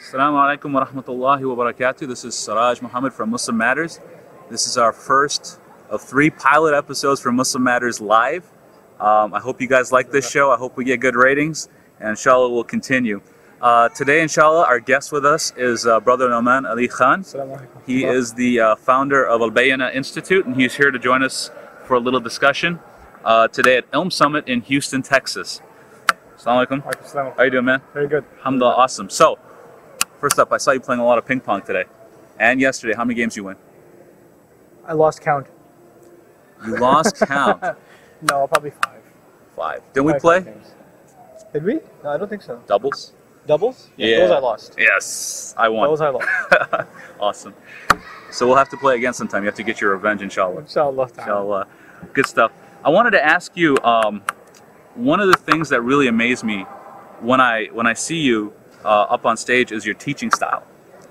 Assalamu alaikum wa rahmatullahi wa barakatuh. This is Siraj Muhammad from Muslim Matters. This is our first of 3 pilot episodes for Muslim Matters Live. I hope you guys like this show. I hope we get good ratings, and inshallah we'll continue. Today, inshallah, our guest with us is Brother Nouman Ali Khan. He is the founder of Al Bayana Institute, and he's here to join us for a little discussion today at Ilm Summit in Houston, Texas. Assalamu alaikum. How you doing, man? Very good. Alhamdulillah, awesome. So, first up, I saw you playing a lot of ping pong today. And yesterday, how many games you win? I lost count. You lost count? No, probably 5. 5. Didn't we play? Did we? No, I don't think so. Doubles? Doubles? Yeah. Those I lost. Yes, I won. Those I lost. Awesome. So we'll have to play again sometime. You have to get your revenge, inshallah. Inshallah. Inshallah. Good stuff. I wanted to ask you, one of the things that really amazed me when I see you up on stage is your teaching style.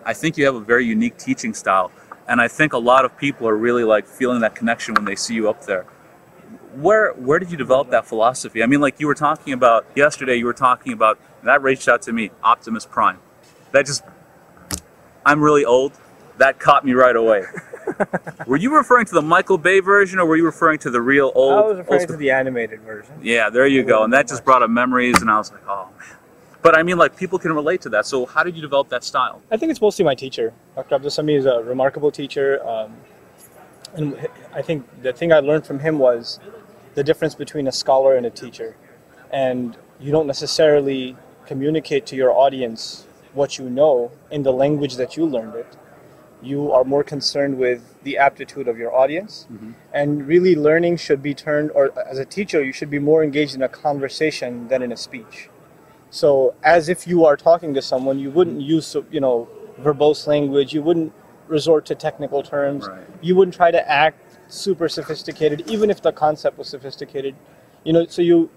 I think you have a very unique teaching style, and I think a lot of people are really like feeling that connection when they see you up there. Where did you develop that philosophy? I mean, like you were talking about yesterday, you were talking about, that reached out to me, Optimus Prime. That just, I'm really old. That caught me right away. Were you referring to the Michael Bay version, or were you referring to the real old? I was referring to the animated version. Yeah, there you go. And that just brought up memories, and I was like, oh man. But I mean, like, people can relate to that. So how did you develop that style? I think it's mostly my teacher. Dr. Abdul Sami is a remarkable teacher. And I think the thing I learned from him was the difference between a scholar and a teacher. And you don't necessarily communicate to your audience what you know in the language that you learned it. You are more concerned with the aptitude of your audience. Mm-hmm. And really learning should be turned, or as a teacher, you should be more engaged in a conversation than in a speech. So as if you are talking to someone, you wouldn't use, verbose language, you wouldn't resort to technical terms, right. You wouldn't try to act super sophisticated, even if the concept was sophisticated. So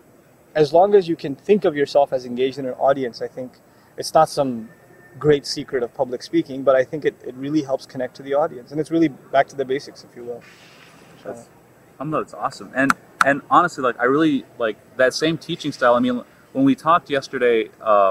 as long as you can think of yourself as engaged in an audience, I think it's not some great secret of public speaking, but I think it really helps connect to the audience, and it's really back to the basics, if you will. That's awesome. And honestly, like, I really like that same teaching style. I mean, when we talked yesterday,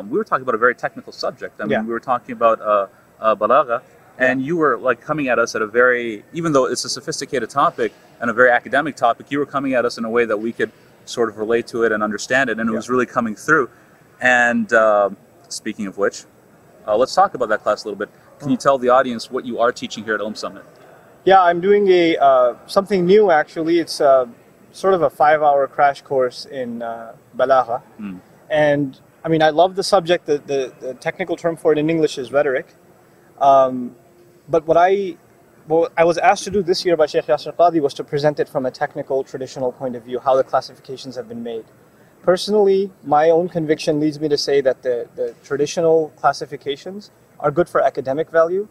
we were talking about a very technical subject. I mean, we were talking about balagha, and you were like coming at us at a very, even though it's a sophisticated topic and a very academic topic, you were coming at us in a way that we could sort of relate to it and understand it, and it was really coming through. And speaking of which, let's talk about that class a little bit. Can you tell the audience what you are teaching here at Ilm Summit? Yeah, I'm doing something new actually. It's sort of a 5-hour crash course in balagha. And I mean, I love the subject. The technical term for it in English is rhetoric. But what I was asked to do this year by Sheikh Yasir Qadi was to present it from a technical, traditional point of view, how the classifications have been made. Personally, my own conviction leads me to say that the traditional classifications are good for academic value,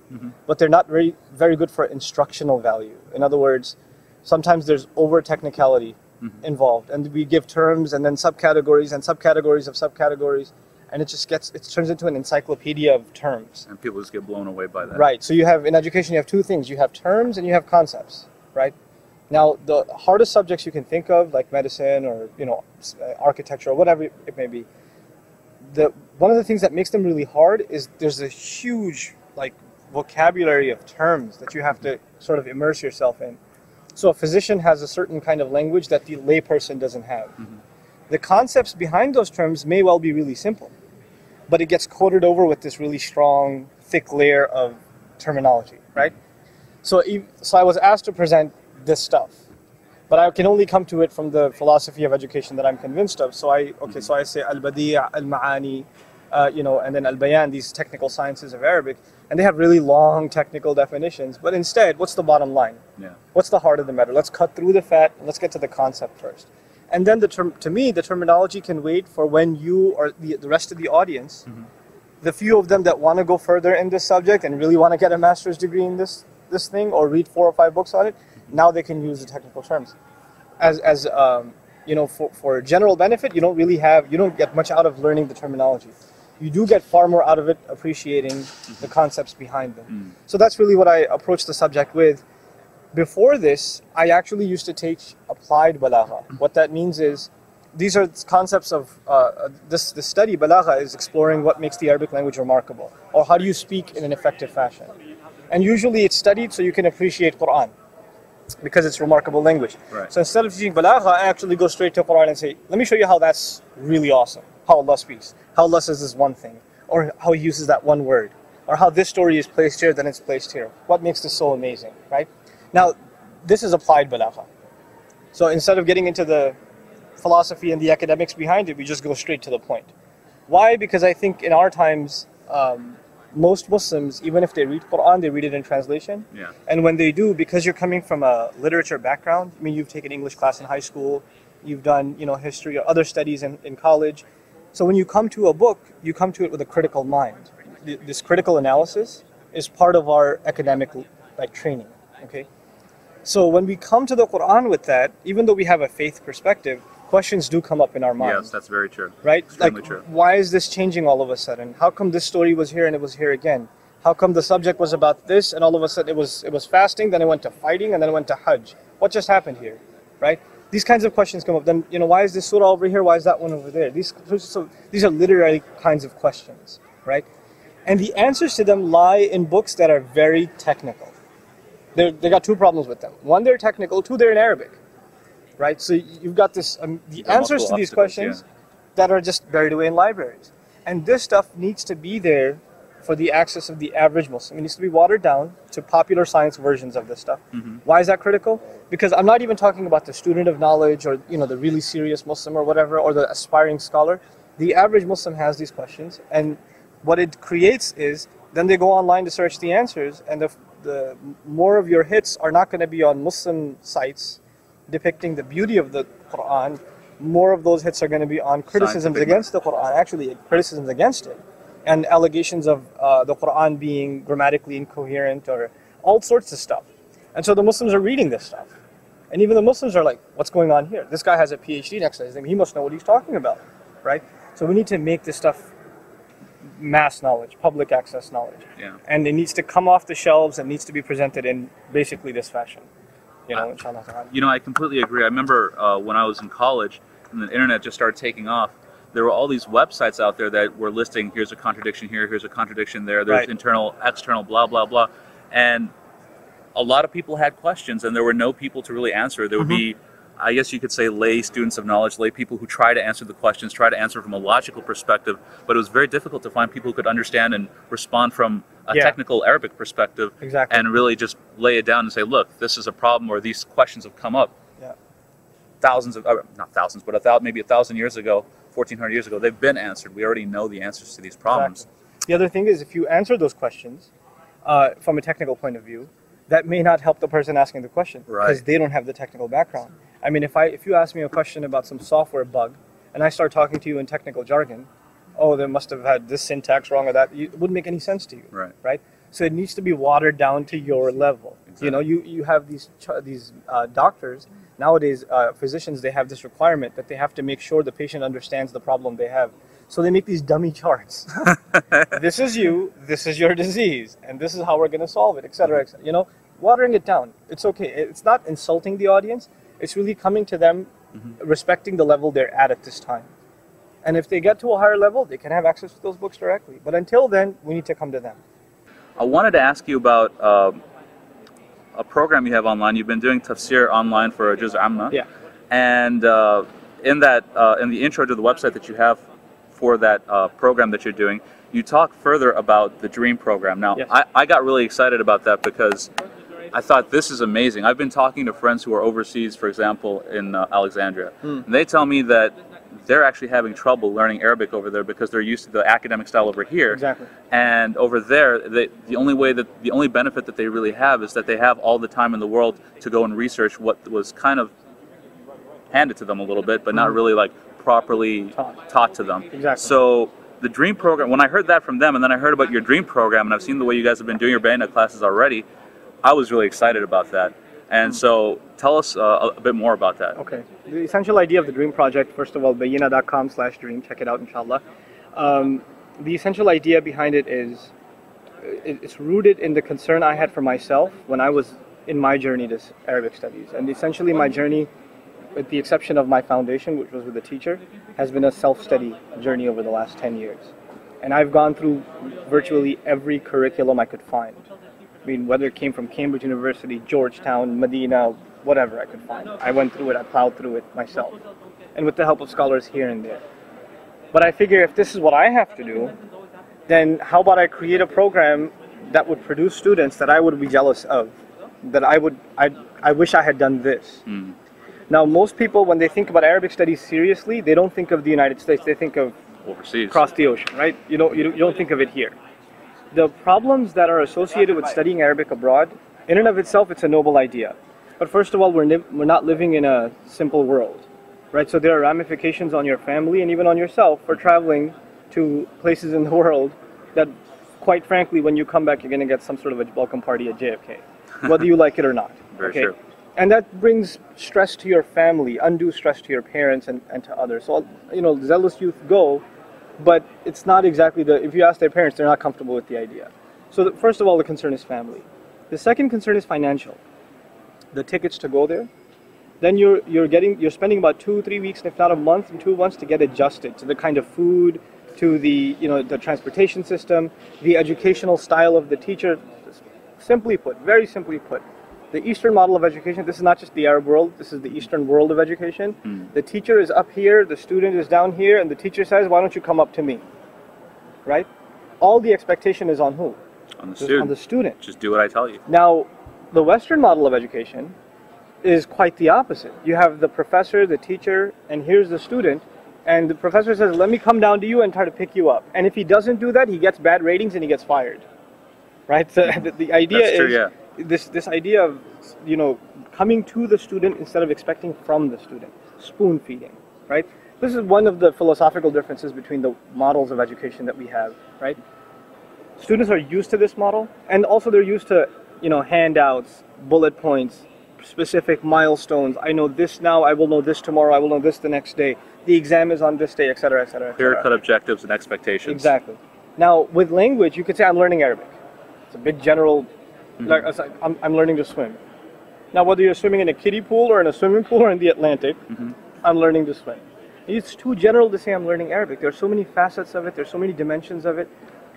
but they're not very good for instructional value. In other words, sometimes there's over-technicality involved, and we give terms and then subcategories and subcategories of subcategories, and it turns into an encyclopedia of terms. And people just get blown away by that. Right. So in education, you have 2 things. You have terms and you have concepts, right? Now, the hardest subjects you can think of, like medicine or architecture or whatever it may be, one of the things that makes them really hard is there's a huge vocabulary of terms that you have to sort of immerse yourself in. So a physician has a certain kind of language that the layperson doesn't have. The concepts behind those terms may well be really simple, but it gets coated over with this really strong, thick layer of terminology, right? So I was asked to present this stuff, but I can only come to it from the philosophy of education that I'm convinced of. So I say al-badi', al-ma'ani, and then al-bayan, these technical sciences of Arabic, and they have really long technical definitions. But instead, what's the bottom line? What's the heart of the matter? Let's cut through the fat and let's get to the concept first. And then to me, the terminology can wait for when you or the rest of the audience, the few of them that want to go further in this subject and really want to get a master's degree in this thing or read 4 or 5 books on it, now they can use the technical terms. For general benefit, you don't get much out of learning the terminology. You do get far more out of it appreciating the concepts behind them. So that's really what I approach the subject with. Before this, I actually used to teach applied balagha. What that means is these are concepts of this study. Balagha is exploring what makes the Arabic language remarkable, or how do you speak in an effective fashion. And usually it's studied so you can appreciate Quran, because it's remarkable language. Right. So instead of teaching Balagha, I actually go straight to Quran and say, let me show you how that's really awesome, how Allah speaks, how Allah says this one thing, or how He uses that one word, or how this story is placed here, then it's placed here. What makes this so amazing, right? Now, this is applied Balagha. So instead of getting into the philosophy and the academics behind it, we just go straight to the point. Why? Because I think in our times, most Muslims, even if they read Quran, they read it in translation. Yeah. And when they do, because you're coming from a literature background, I mean, you've taken English class in high school, you've done, history or other studies in college. So when you come to a book, you come to it with a critical mind. This critical analysis is part of our academic training. Okay. So when we come to the Quran with that, even though we have a faith perspective, questions do come up in our mind. Yes, that's very true. Right? Extremely true. Why is this changing all of a sudden? How come this story was here and it was here again? How come the subject was about this and all of a sudden it was fasting, then it went to fighting, and then it went to Hajj? What just happened here? Right? These kinds of questions come up. Then, why is this surah over here? Why is that one over there? These are literary kinds of questions, right? And the answers to them lie in books that are very technical. They got two problems with them. One, they're technical. Two, they're in Arabic. Right? So you've got the answers to these questions that are just buried away in libraries. And this stuff needs to be there for the access of the average Muslim. It needs to be watered down to popular science versions of this stuff. Mm-hmm. Why is that critical? Because I'm not even talking about the student of knowledge, or the really serious Muslim or whatever, or the aspiring scholar. The average Muslim has these questions, and what it creates is then they go online to search the answers, and the more of your hits are not going to be on Muslim sites depicting the beauty of the Quran. More of those hits are going to be on criticisms against the Quran, actually criticisms against it, and allegations of the Quran being grammatically incoherent, or all sorts of stuff. And so the Muslims are reading this stuff. And even the Muslims are like, what's going on here? This guy has a PhD next to his name. He must know what he's talking about, right? So we need to make this stuff mass knowledge, public access knowledge. Yeah. And it needs to come off the shelves and needs to be presented in basically this fashion. Inshallah ta'ala. I completely agree. I remember when I was in college and the internet just started taking off, there were all these websites out there that were listing, here's a contradiction here, here's a contradiction there, there's right. internal, external, blah, blah, blah. And a lot of people had questions, and there were no people to really answer. There would be, I guess you could say, lay students of knowledge, lay people who try to answer the questions, try to answer from a logical perspective, but it was very difficult to find people who could understand and respond from a technical Arabic perspective, exactly. and really just lay it down and say, look, this is a problem, or these questions have come up not thousands, but maybe 1,000 years ago, 1,400 years ago, they've been answered. We already know the answers to these problems. Exactly. The other thing is, if you answer those questions from a technical point of view, that may not help the person asking the question, because they don't have the technical background. I mean, if you ask me a question about some software bug, and I start talking to you in technical jargon, oh, they must have had this syntax wrong or that, it wouldn't make any sense to you, right? So it needs to be watered down to your level. Exactly. You have these doctors nowadays, physicians. They have this requirement that they have to make sure the patient understands the problem they have. So they make these dummy charts. This is you, this is your disease, and this is how we're going to solve it, etc. Watering it down. It's okay. It's not insulting the audience. It's really coming to them, respecting the level they're at this time. And if they get to a higher level, they can have access to those books directly. But until then, we need to come to them. I wanted to ask you about a program you have online. You've been doing tafsir online for Juz Amma. Yeah. And in the intro to the website that you have for that program that you're doing, you talk further about the Dream program. Now, yes. I got really excited about that because I thought this is amazing. I've been talking to friends who are overseas, for example, in Alexandria. And they tell me that they're actually having trouble learning Arabic over there because they're used to the academic style over here. Exactly. And over there, the only benefit that they really have is that they have all the time in the world to go and research what was kind of handed to them a little bit, but not really properly taught to them. Exactly. So the Dream program, when I heard that from them, and then I heard about your Dream program, and I've seen the way you guys have been doing your Bayna classes already, I was really excited about that. And so tell us a bit more about that. Okay. The essential idea of the Dream project, first of all, bayina.com/dream, check it out, inshallah. The essential idea behind it is, it's rooted in the concern I had for myself when I was in my journey to Arabic studies. And essentially my journey with the exception of my foundation, which was with a teacher, has been a self-study journey over the last 10 years. And I've gone through virtually every curriculum I could find. I mean, whether it came from Cambridge University, Georgetown, Medina, whatever I could find. I went through it, I plowed through it myself. And with the help of scholars here and there. But I figure if this is what I have to do, then how about I create a program that would produce students that I would be jealous of, that I wish I had done this. Now, most people, when they think about Arabic studies seriously, they don't think of the United States, they think of overseas, across the ocean, right? You don't think of it here. The problems that are associated with studying Arabic abroad, in and of itself, it's a noble idea. But first of all, we're not living in a simple world, right? So there are ramifications on your family and even on yourself for traveling to places in the world that, quite frankly, when you come back, you're going to get some sort of a welcome party at JFK, whether you like it or not. Very true. And that brings stress to your family, undue stress to your parents and to others. So, zealous youth go, but it's not exactly if you ask their parents, they're not comfortable with the idea. So first of all, the concern is family. The second concern is financial. The tickets to go there. Then you're spending about 2-3 weeks, if not a month and 2 months to get adjusted to the kind of food, to the the transportation system, the educational style of the teacher. Simply put, very simply put, the Eastern model of education, this is not just the Arab world, this is the Eastern world of education. The teacher is up here, the student is down here, and the teacher says, why don't you come up to me? Right? All the expectation is on who? On the student. On the student. Just do what I tell you. Now, the Western model of education is quite the opposite. You have the professor, the teacher, and here's the student, and the professor says, let me come down to you and try to pick you up. And if he doesn't do that, he gets bad ratings and he gets fired. Right? So the idea That's true, is yeah. this idea of coming to the student instead of expecting from the student, spoon feeding, right? This is one of the philosophical differences between the models of education that we have, right? Students are used to this model, and also they're used to handouts, bullet points, specific milestones. I know this now, I will know this tomorrow, I will know this the next day. The exam is on this day, etc., etc. Clear-cut objectives and expectations. Exactly. Now, with language, you could say, I'm learning Arabic. It's a big general, like I'm learning to swim. Now, whether you're swimming in a kiddie pool or in a swimming pool or in the Atlantic, I'm learning to swim. It's too general to say I'm learning Arabic. There are so many facets of it. There's so many dimensions of it.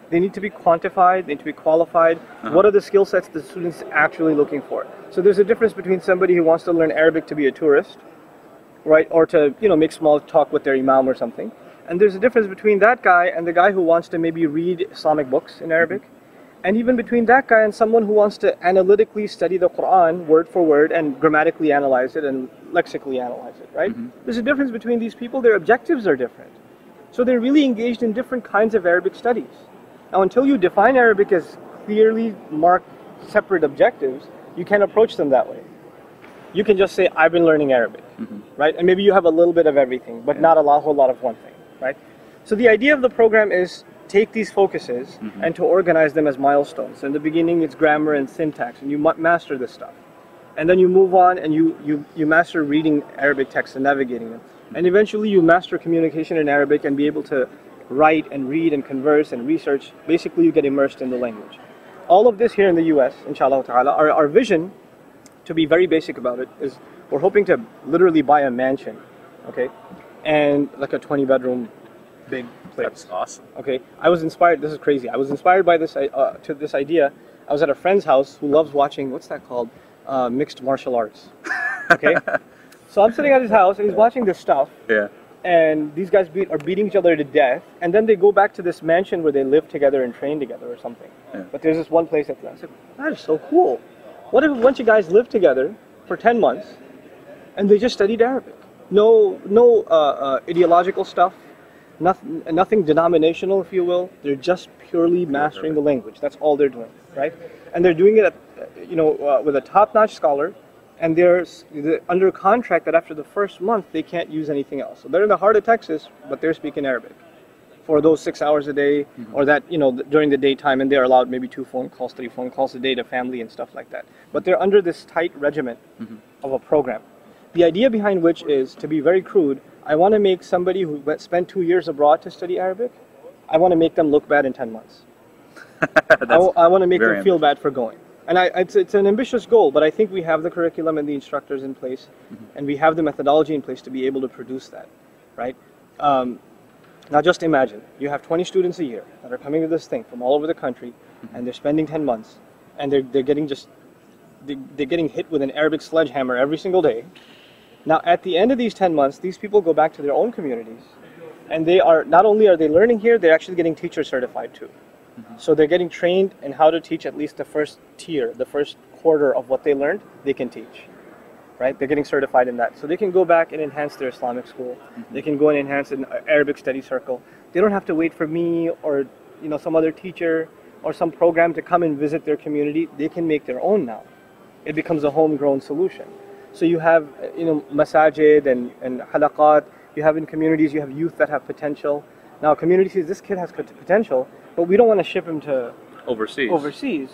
They need to be quantified. They need to be qualified. What are the skill sets the student's actually looking for? So there's a difference between somebody who wants to learn Arabic to be a tourist, right, or to make small talk with their imam or something. And there's a difference between that guy and the guy who wants to maybe read Islamic books in Arabic. And even between that guy and someone who wants to analytically study the Quran word for word and grammatically analyze it and lexically analyze it, right? There's a difference between these people. Their objectives are different. So they're really engaged in different kinds of Arabic studies. Now, until you define Arabic as clearly marked separate objectives, you can't approach them that way. You can just say, I've been learning Arabic, right? And maybe you have a little bit of everything, but not a whole lot of one thing, right? So the idea of the program is take these focuses and to organize them as milestones. So in the beginning, it's grammar and syntax, and you master this stuff. And then you move on and you master reading Arabic texts and navigating them. And eventually you master communication in Arabic and be able to write and read and converse and research. Basically, you get immersed in the language. All of this here in the US, inshallah ta'ala, our vision, to be very basic about it, is we're hoping to literally buy a mansion, okay? And like a 20-bedroom big place. That's awesome. Okay, I was inspired, this is crazy, I was inspired by this idea. I was at a friend's house who loves watching, what's that called? Mixed martial arts. Okay? So I'm sitting at his house and he's watching this stuff. Yeah. And these guys are beating each other to death, and then they go back to this mansion where they live together and train together or something. Yeah. But there's this one place that's I said, that is so cool. What if a bunch of guys live together for 10 months and they just studied Arabic? No ideological stuff, nothing denominational, if you will. They're just purely mastering the language. That's all they're doing, right? And they're doing it at, with a top-notch scholar. And they're under contract that after the first month, they can't use anything else. So they're in the heart of Texas, but they're speaking Arabic for those 6 hours a day, or that, during the daytime, and they're allowed maybe 2 phone calls, 3 phone calls a day to family and stuff like that. But they're under this tight regiment of a program. The idea behind which is, to be very crude, I want to make somebody who spent 2 years abroad to study Arabic, I want to make them look bad in 10 months. I want to make them feel bad for going. And it's an ambitious goal, but I think we have the curriculum and the instructors in place, and we have the methodology in place to be able to produce that, right? Now just imagine, you have 20 students a year that are coming to this thing from all over the country, and they're spending 10 months, and they're getting hit with an Arabic sledgehammer every single day. Now at the end of these 10 months, these people go back to their own communities, and not only are they learning here, they're actually getting teacher certified too. So they're getting trained in how to teach at least the first tier, the first quarter of what they learned, they can teach. Right? They're getting certified in that. So they can go back and enhance their Islamic school. They can go and enhance an Arabic study circle. They don't have to wait for me or some other teacher or some program to come and visit their community. They can make their own now. It becomes a homegrown solution. So you have masajid and halaqat. You have in communities, you have youth that have potential. Now community sees this kid has potential, but we don't want to ship him to overseas.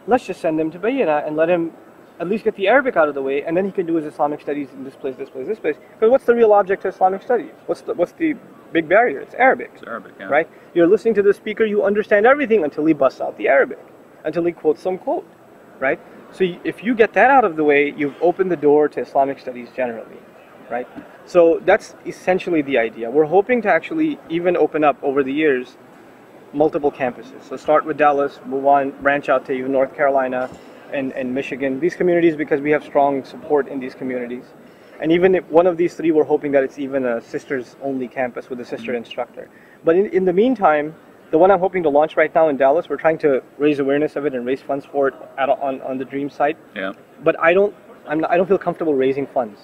Let's just send him to Bayyina and let him at least get the Arabic out of the way, and then he can do his Islamic studies in this place, this place, this place. Because what's the real object to Islamic studies? What's the big barrier? It's Arabic. It's Arabic, yeah. Right? You're listening to the speaker, you understand everything until he busts out the Arabic, until he quotes some quote, right? So if you get that out of the way, you've opened the door to Islamic studies generally, right? So that's essentially the idea. We're hoping to actually even open up over the years multiple campuses. So start with Dallas, move on, branch out to even North Carolina, and Michigan, these communities, because we have strong support in these communities. And even if one of these three, we're hoping that it's even a sisters only campus with a sister instructor. But in the meantime, the one I'm hoping to launch right now in Dallas, we're trying to raise awareness of it and raise funds for it on the Dream site. Yeah. But I don't feel comfortable raising funds,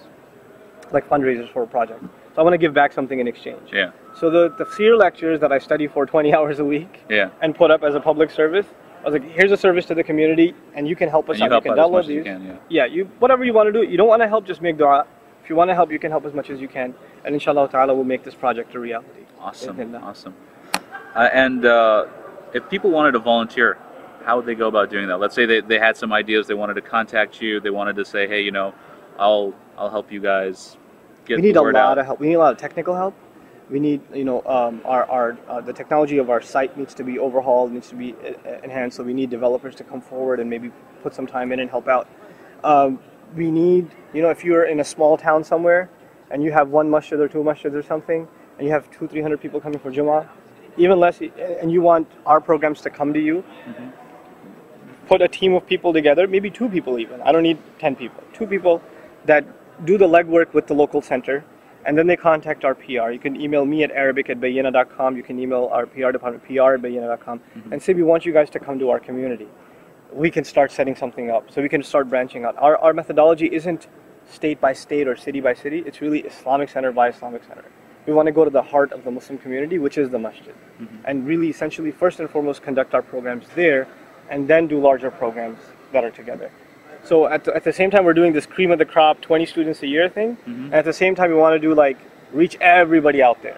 like fundraisers for a project. So I want to give back something in exchange. Yeah. So the SEER lectures that I study for 20 hours a week and put up as a public service, I was like, here's a service to the community, and you can help us out. You can download these. Whatever you want to do. You don't want to help, just make dua. If you want to help, you can help as much as you can. And inshallah ta'ala, we'll make this project a reality. Awesome. Awesome. And if people wanted to volunteer, how would they go about doing that? Let's say they had some ideas, they wanted to contact you, they wanted to say, hey, I'll help you guys get the word out. We need a lot of help. We need a lot of technical help. We need, the technology of our site needs to be overhauled, needs to be enhanced. So we need developers to come forward and maybe put some time in and help out. We need, if you're in a small town somewhere and you have one masjid or two masjids or something, and you have 200-300 people coming for Jummah, even less, and you want our programs to come to you, put a team of people together, maybe 2 people even. I don't need 10 people. 2 people that do the legwork with the local center. And then they contact our PR. You can email me at arabic@bayyina.com. You can email our PR department, pr@bayyina.com, and say, we want you guys to come to our community. We can start setting something up. So we can start branching out. Our methodology isn't state by state or city by city. It's really Islamic center by Islamic center. We want to go to the heart of the Muslim community, which is the masjid. And really, essentially, first and foremost, conduct our programs there, and then do larger programs that are together. So at the same time, we're doing this cream of the crop, 20 students a year thing. And at the same time, we want to do reach everybody out there,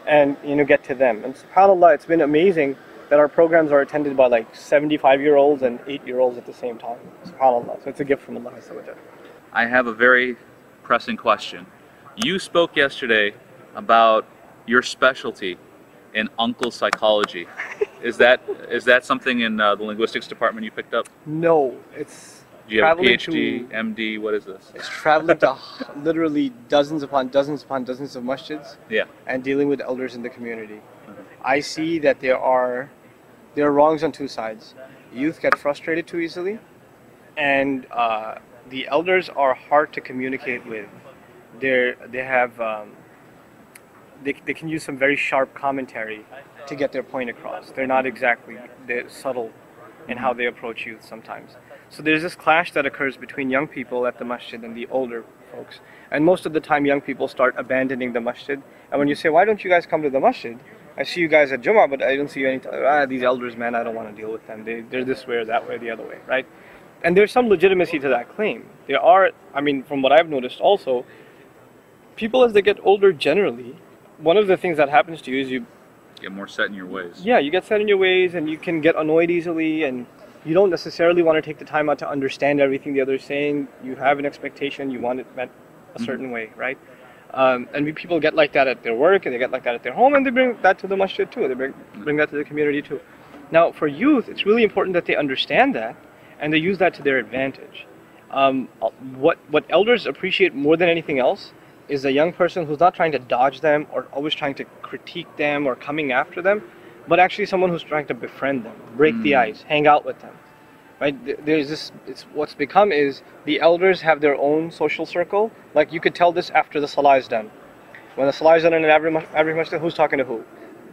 and get to them. And subhanAllah, it's been amazing that our programs are attended by 75-year-olds and 8-year-olds at the same time. SubhanAllah. So it's a gift from Allah. I have a very pressing question. You spoke yesterday about your specialty in uncle psychology. Is that something in the linguistics department you picked up? No, it's. Do you have a PhD, MD? What is this? It's traveling to literally dozens upon dozens upon dozens of masjids. And dealing with elders in the community. I see that there are wrongs on 2 sides. Youth get frustrated too easily, and the elders are hard to communicate with. They can use some very sharp commentary to get their point across. They're not exactly subtle in how they approach youth sometimes. So there's this clash that occurs between young people at the masjid and the older folks. And most of the time young people start abandoning the masjid. And when you say, why don't you guys come to the masjid? I see you guys at Jummah, but I don't see you any these elders, man, I don't want to deal with them. They're this way or that way or the other way, right? And there's some legitimacy to that claim. There are, from what I've noticed also, people as they get older generally, one of the things that happens to you is you get more set in your ways. Yeah, you get set in your ways, and you can get annoyed easily, and you don't necessarily want to take the time out to understand everything the other is saying. You have an expectation, you want it met a certain way, right? And people get like that at their work, and they get like that at their home, and they bring that to the masjid too. They bring that to the community too. Now, for youth, it's really important that they understand that, and they use that to their advantage. What elders appreciate more than anything else is a young person who's not trying to dodge them or always trying to critique them or coming after them, but actually someone who's trying to befriend them, break the ice, hang out with them. Right? There's this. It's what's become is the elders have their own social circle. Like you could tell this after the salah is done. When the salah is done in every masjid, who's talking to who?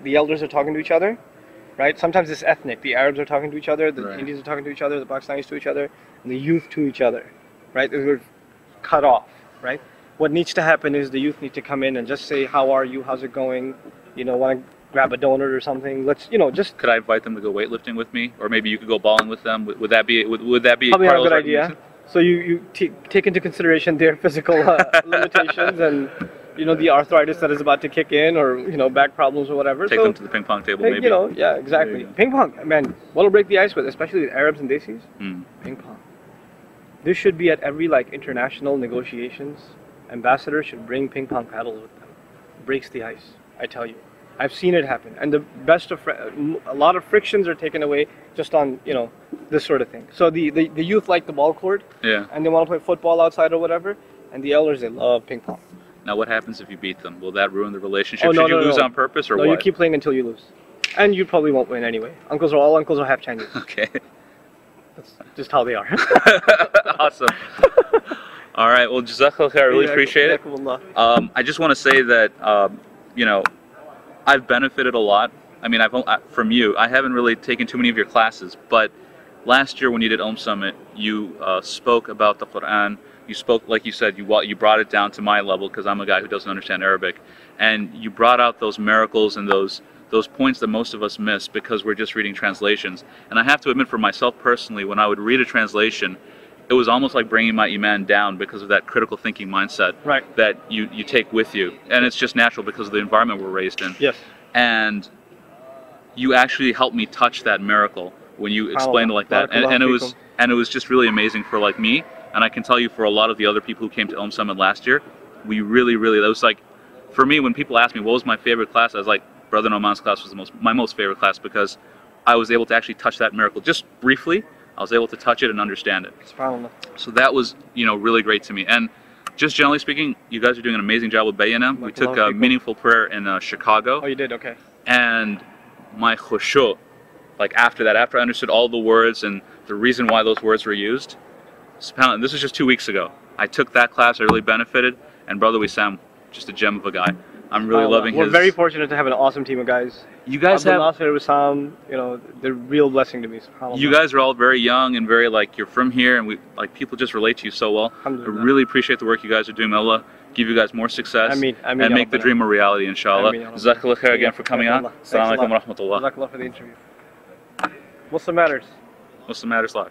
The elders are talking to each other, right? Sometimes it's ethnic. The Arabs are talking to each other, the Indians are talking to each other, the Pakistanis to each other, and the youth to each other, right? We're cut off, right? What needs to happen is the youth need to come in and just say, "How are you? How's it going? You know, want to grab a donut or something? Let's, you know, just." Could I invite them to go weightlifting with me, or maybe you could go bowling with them? Would that be Probably a good idea. So you take into consideration their physical limitations and, you know, the arthritis that is about to kick in, or, you know, back problems or whatever. Take them to the ping pong table, maybe. You know, yeah, exactly. Ping pong, man, what'll break the ice with, especially with Arabs and Desis? Ping pong. This should be at every, like, international negotiations. Ambassadors should bring ping pong paddles with them. Breaks the ice, I tell you. I've seen it happen, and the best of a lot of frictions are taken away just on, you know, this sort of thing. So the youth like the ball court, and they want to play football outside or whatever, and the elders, they love ping pong. Now, what happens if you beat them? Will that ruin the relationship? Should you lose on purpose, or what? No, you keep playing until you lose, and you probably won't win anyway. All uncles are half Chinese. Okay. That's just how they are. Awesome. All right. Well, Jazakallah khair. I really appreciate it. I just want to say that you know, I've benefited a lot. I mean, from you. I haven't really taken too many of your classes, but last year when you did Summit, you spoke about the Quran. You spoke, like you said, you brought it down to my level because I'm a guy who doesn't understand Arabic, and you brought out those miracles and those points that most of us miss because we're just reading translations. And I have to admit, for myself personally, when I would read a translation, it was almost like bringing my iman down because of that critical thinking mindset that you take with you. And it's just natural because of the environment we're raised in. Yes. And you actually helped me touch that miracle when you explained it like that. And it was just really amazing for like me. And I can tell you for a lot of the other people who came to Summit last year, we really, that was like, for me, when people ask me what was my favorite class, I was like, Brother Nouman's class was my most favorite class because I was able to actually touch that miracle just briefly. I was able to touch it and understand it. So that was, you know, really great to me. And just generally speaking, you guys are doing an amazing job with Bayana. We took a meaningful prayer in Chicago. Oh, you did? Okay. And my khushu, like after that, after I understood all the words and the reason why those words were used, this was just 2 weeks ago. I took that class, I really benefited, and Brother Wissam, just a gem of a guy. I'm really loving his... We're very fortunate to have an awesome team of guys. You guys have... Wissam, you know, they're a real blessing to me. You guys are all very young and very, like, you're from here, and people just relate to you so well. I really appreciate the work you guys are doing. May Allah give you guys more success and make the dream a reality, inshallah. Jazakallah khair again for coming on. Assalamu alaikum wa rahmatullah. Jazakallah for the interview. What's the matters? What's the matters live?